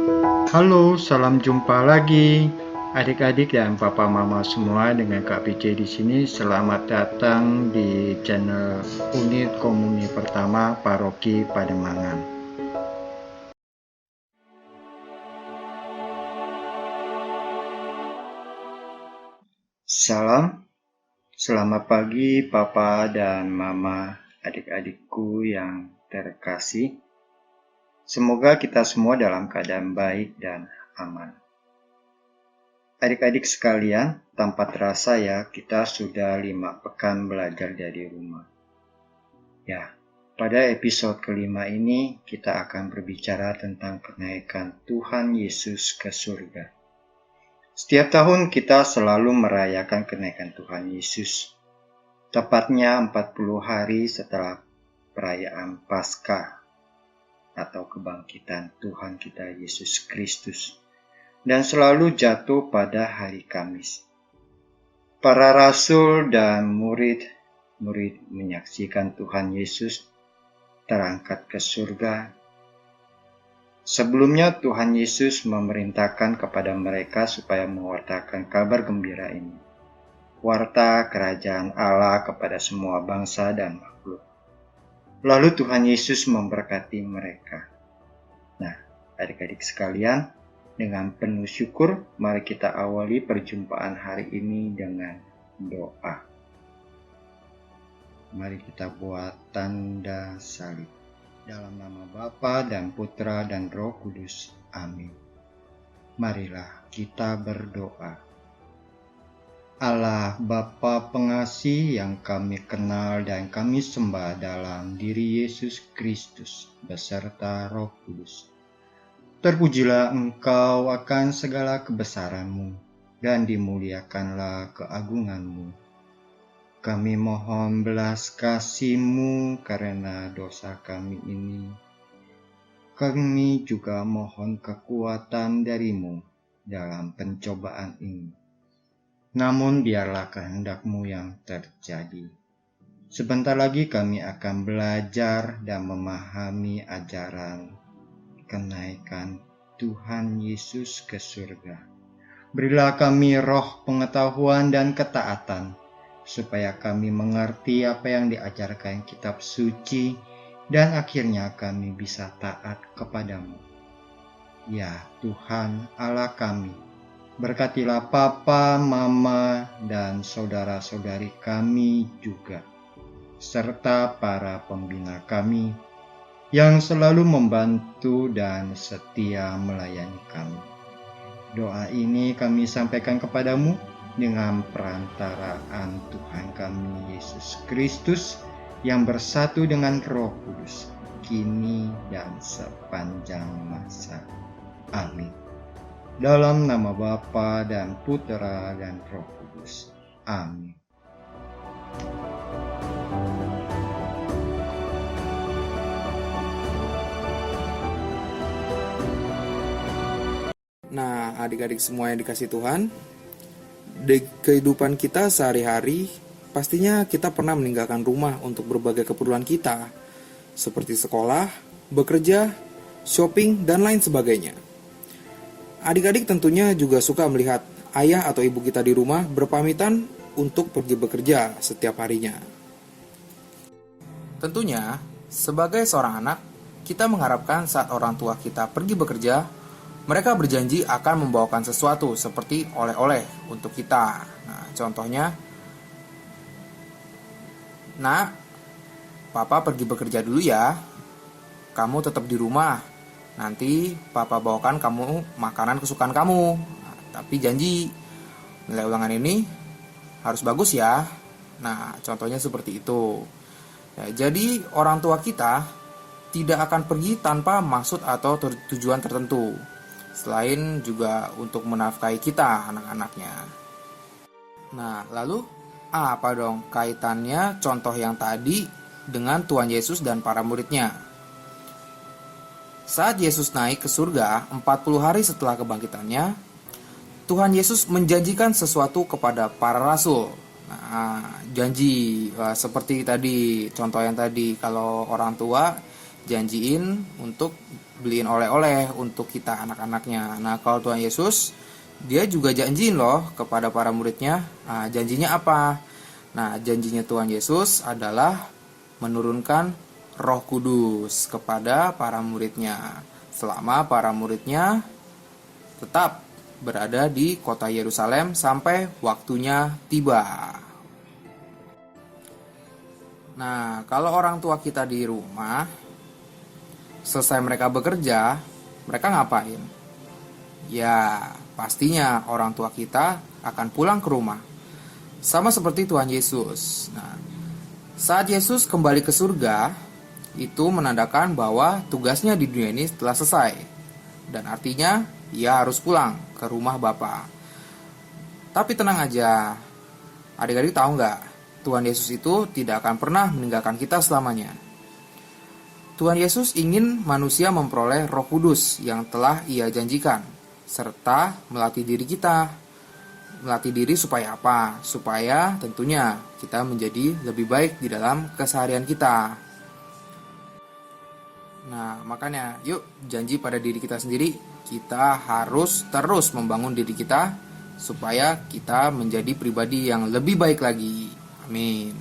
Halo, salam jumpa lagi adik-adik dan papa mama semua dengan Kak BJ di sini. Selamat datang di channel unit komuni pertama Paroki Pademangan. Salam, selamat pagi papa dan mama adik-adikku yang terkasih. Semoga kita semua dalam keadaan baik dan aman. Adik-adik sekalian, tanpa terasa ya, kita sudah 5 pekan belajar dari rumah. Ya, pada episode kelima ini kita akan berbicara tentang kenaikan Tuhan Yesus ke surga. Setiap tahun kita selalu merayakan kenaikan Tuhan Yesus. Tepatnya 40 hari setelah perayaan Paskah atau kebangkitan Tuhan kita Yesus Kristus, dan selalu jatuh pada hari Kamis. Para rasul dan murid menyaksikan Tuhan Yesus terangkat ke surga. Sebelumnya Tuhan Yesus memerintahkan kepada mereka supaya mewartakan kabar gembira ini, warta kerajaan Allah kepada semua bangsa dan makhluk. Lalu Tuhan Yesus memberkati mereka. Nah, adik-adik sekalian, dengan penuh syukur, mari kita awali perjumpaan hari ini dengan doa. Mari kita buat tanda salib. Dalam nama Bapa dan Putra dan Roh Kudus. Amin. Marilah kita berdoa. Allah Bapa pengasih yang kami kenal dan kami sembah dalam diri Yesus Kristus beserta Roh Kudus. Terpujilah Engkau akan segala kebesaran-Mu dan dimuliakanlah keagungan-Mu. Kami mohon belas kasih-Mu karena dosa kami ini. Kami juga mohon kekuatan dari-Mu dalam pencobaan ini. Namun biarlah kehendak-Mu yang terjadi. Sebentar lagi kami akan belajar dan memahami ajaran kenaikan Tuhan Yesus ke surga. Berilah kami roh pengetahuan dan ketaatan, supaya kami mengerti apa yang diajarkan kitab suci, dan akhirnya kami bisa taat kepadamu. Ya Tuhan Allah kami, berkatilah papa, mama, dan saudara-saudari kami juga, serta para pembina kami yang selalu membantu dan setia melayani kami. Doa ini kami sampaikan kepadamu dengan perantaraan Tuhan kami Yesus Kristus yang bersatu dengan Roh Kudus, kini dan sepanjang masa. Amin. Dalam nama Bapa dan Putra dan Roh Kudus. Amin. Nah, adik-adik semua yang dikasih Tuhan, di kehidupan kita sehari-hari, pastinya kita pernah meninggalkan rumah untuk berbagai keperluan kita, seperti sekolah, bekerja, shopping, dan lain sebagainya. Adik-adik tentunya juga suka melihat ayah atau ibu kita di rumah berpamitan untuk pergi bekerja setiap harinya. Tentunya, sebagai seorang anak, kita mengharapkan saat orang tua kita pergi bekerja, mereka berjanji akan membawakan sesuatu seperti oleh-oleh untuk kita. Nah, contohnya, "Nak, papa pergi bekerja dulu ya. Kamu tetap di rumah. Nanti papa bawakan kamu makanan kesukaan kamu. Nah, tapi janji, nilai ulangan ini harus bagus ya." Nah, contohnya seperti itu. Ya, jadi orang tua kita tidak akan pergi tanpa maksud atau tujuan tertentu, selain juga untuk menafkahi kita, anak-anaknya. Nah, lalu apa dong kaitannya contoh yang tadi dengan Tuhan Yesus dan para muridnya? Saat Yesus naik ke surga 40 hari setelah kebangkitannya, Tuhan Yesus menjanjikan sesuatu kepada para rasul. Nah, janji seperti tadi, contoh yang tadi, kalau orang tua janjiin untuk beliin oleh-oleh untuk kita anak-anaknya. Nah, kalau Tuhan Yesus, dia juga janjiin loh kepada para muridnya. Nah, janjinya apa? Nah, janjinya Tuhan Yesus adalah menurunkan Roh Kudus kepada para muridnya, selama para muridnya tetap berada di kota Yerusalem sampai waktunya tiba. Nah, kalau orang tua kita di rumah, selesai mereka bekerja, mereka ngapain? Ya, pastinya orang tua kita akan pulang ke rumah. Sama seperti Tuhan Yesus. Nah, saat Yesus kembali ke surga, itu menandakan bahwa tugasnya di dunia ini telah selesai. Dan artinya, ia harus pulang ke rumah Bapa. Tapi tenang aja, adik-adik tahu nggak? Tuhan Yesus itu tidak akan pernah meninggalkan kita selamanya. Tuhan Yesus ingin manusia memperoleh Roh Kudus yang telah Ia janjikan, serta melatih diri kita. Melatih diri supaya apa? Supaya tentunya kita menjadi lebih baik di dalam keseharian kita. Nah, makanya yuk janji pada diri kita sendiri, kita harus terus membangun diri kita supaya kita menjadi pribadi yang lebih baik lagi. Amin.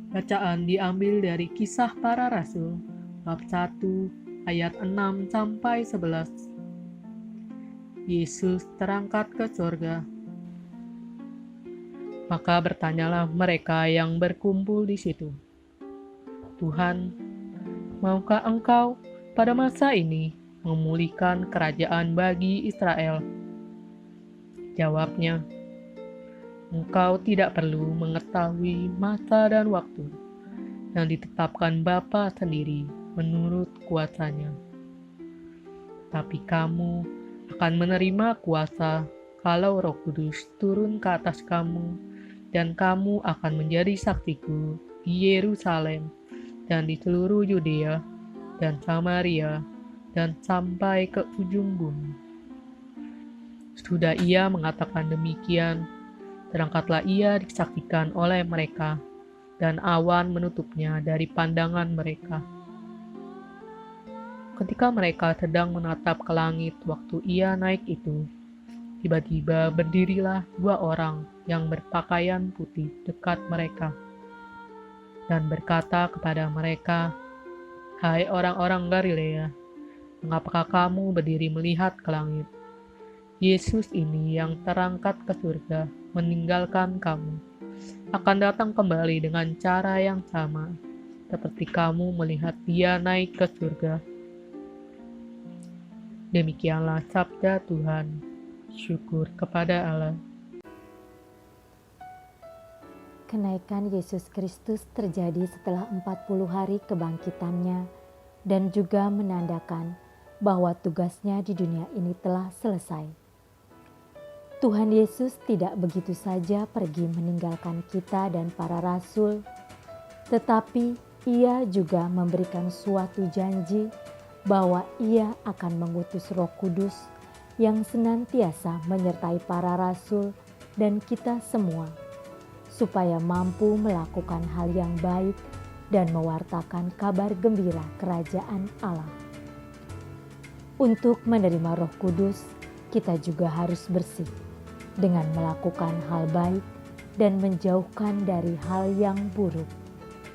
Bacaan diambil dari Kisah Para Rasul, bab 1, ayat 6 sampai 11. Yesus terangkat ke surga. Maka bertanyalah mereka yang berkumpul di situ, "Tuhan, maukah Engkau pada masa ini memulihkan kerajaan bagi Israel?" Jawabnya, "Engkau tidak perlu mengetahui masa dan waktu yang ditetapkan Bapa sendiri menurut kuasanya. Tapi kamu akan menerima kuasa kalau Roh Kudus turun ke atas kamu, dan kamu akan menjadi saksiku di Yerusalem dan di seluruh Yudea dan Samaria dan sampai ke ujung bumi." Sudah ia mengatakan demikian, terangkatlah ia disaksikan oleh mereka, dan awan menutupnya dari pandangan mereka. Ketika mereka sedang menatap ke langit waktu ia naik itu, tiba-tiba berdirilah 2 orang yang berpakaian putih dekat mereka, dan berkata kepada mereka, "Hai orang-orang Galilea, mengapakah kamu berdiri melihat ke langit? Yesus ini yang terangkat ke surga meninggalkan kamu, akan datang kembali dengan cara yang sama, seperti kamu melihat Dia naik ke surga." Demikianlah sabda Tuhan. Syukur kepada Allah. Kenaikan Yesus Kristus terjadi setelah 40 hari kebangkitannya dan juga menandakan bahwa tugasnya di dunia ini telah selesai. Tuhan Yesus tidak begitu saja pergi meninggalkan kita dan para rasul, tetapi Ia juga memberikan suatu janji bahwa Ia akan mengutus Roh Kudus yang senantiasa menyertai para rasul dan kita semua, supaya mampu melakukan hal yang baik dan mewartakan kabar gembira kerajaan Allah. Untuk menerima Roh Kudus, kita juga harus bersih dengan melakukan hal baik dan menjauhkan dari hal yang buruk,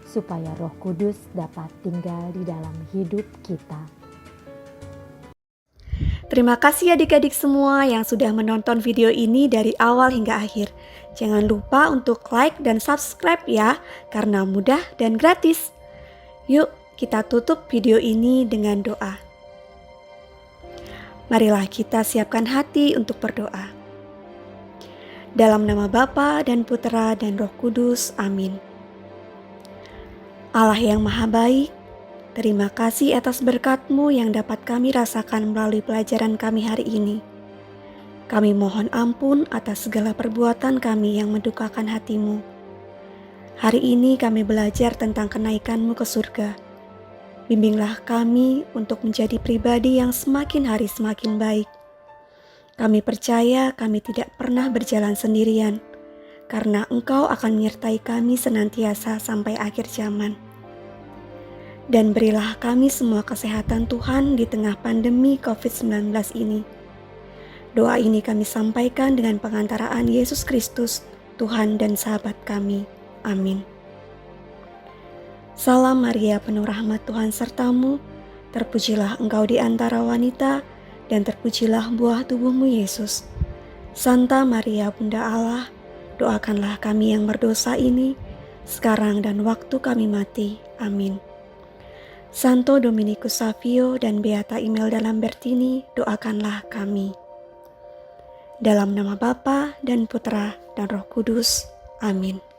supaya Roh Kudus dapat tinggal di dalam hidup kita. Terima kasih adik-adik semua yang sudah menonton video ini dari awal hingga akhir. Jangan lupa untuk like dan subscribe ya, karena mudah dan gratis. Yuk kita tutup video ini dengan doa. Marilah kita siapkan hati untuk berdoa. Dalam nama Bapa dan Putera dan Roh Kudus, amin. Allah yang Maha Baik, terima kasih atas berkat-Mu yang dapat kami rasakan melalui pelajaran kami hari ini. Kami mohon ampun atas segala perbuatan kami yang mendukakan hati-Mu. Hari ini kami belajar tentang kenaikan-Mu ke surga. Bimbinglah kami untuk menjadi pribadi yang semakin hari semakin baik. Kami percaya kami tidak pernah berjalan sendirian, karena Engkau akan menyertai kami senantiasa sampai akhir zaman. Dan berilah kami semua kesehatan Tuhan di tengah pandemi COVID-19 ini. Doa ini kami sampaikan dengan pengantaraan Yesus Kristus, Tuhan dan sahabat kami. Amin. Salam Maria, penuh rahmat Tuhan sertamu, terpujilah engkau di antara wanita, dan terpujilah buah tubuhmu Yesus. Santa Maria Bunda Allah, doakanlah kami yang berdosa ini, sekarang dan waktu kami mati. Amin. Santo Dominikus Savio dan Beata Imelda Lambertini, doakanlah kami. Dalam nama Bapa dan Putra dan Roh Kudus. Amin.